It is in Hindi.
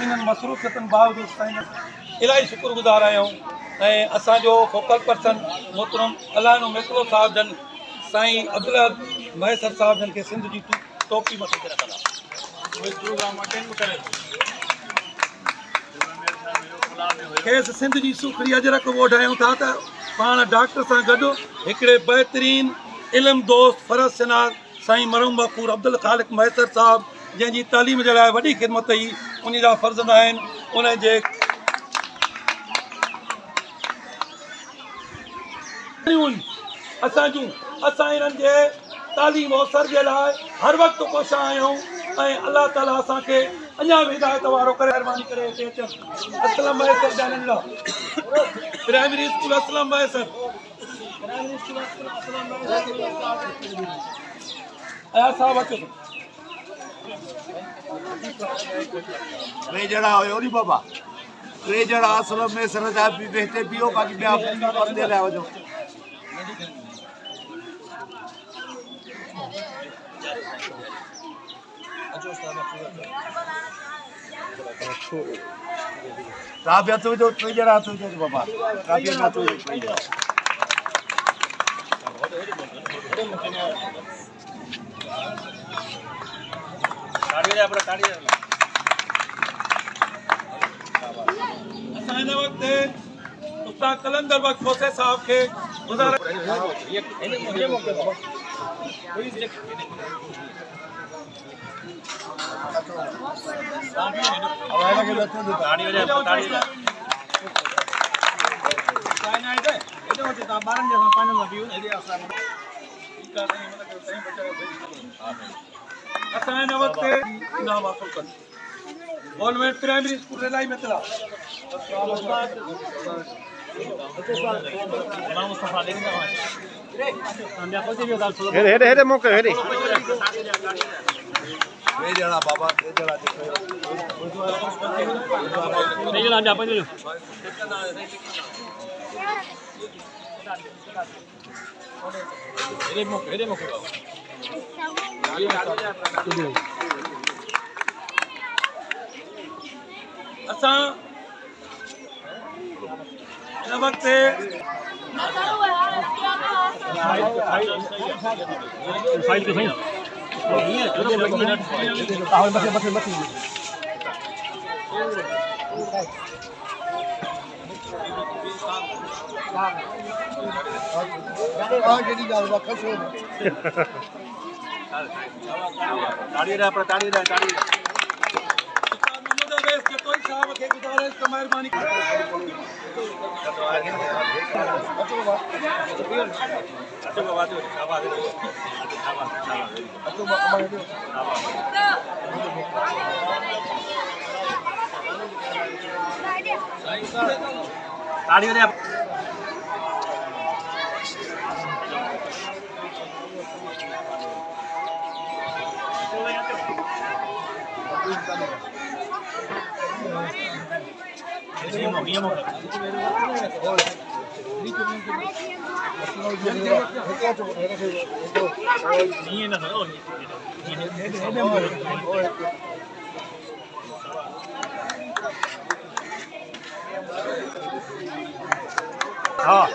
इन मसरूफ़ियतुनि बावजूद साईं इलाही शुक्रगुज़ार आहियूं। ऐं असांजो फोकल पर्सन मोहतरम अलानो मेकलो साहब जन साईं अब्दुल्ला मैसर साहब जन खे सिंध जी टोपी मथे ते रखंदा खेसि सिंध जी सूखड़ी अजरक वोढायूं था त पाण डॉक्टर सां गॾु हिकिड़े बहितरीन इल्म दोस्त फ़रज़ शनास साईं मरहूम गफ़ूर अब्दुल ख़ालिक मैसर साहब जंहिंजी तालीम जे लाइ वॾी ख़िदमत हुई उन जा फ़र्ज़ंद आहिनि। उन जे असां इन्हनि जे तालीम अवसर जे लाइ हर वक़्तु कोशिश आहियूं ऐं अलाह ताला असांखे अञा बि हिदायत वारो करे महिरबानी करे हिते अचनि। असलम मैसर जाननि लाइ प्राइमरी स्कूल असलम मैसर आया साहब अचो टे ॼणा हुयो नी बाबा, टे ॼणा असलम मैसर जा बि हिते बीहो बाक़ी ॿिया परदे लाइ वञो। तव्हां बि हथ विझो, टे ॼणा हथ विझो बाबा, तव्हां बि हथ विझो। असां हिन वक़्तु उस्ताद कलंदर बख्श खोसे साहब खे असां हिन वक़्तु इनाम हासिल कंदा गवर्नमेंट प्राइमरी स्कूल इलाही मितला हेॾे मोकिलियो हेॾे टे ॼणा बाबा, टे ॼणा असां हिन वक़्तु मेहरबानी Hey!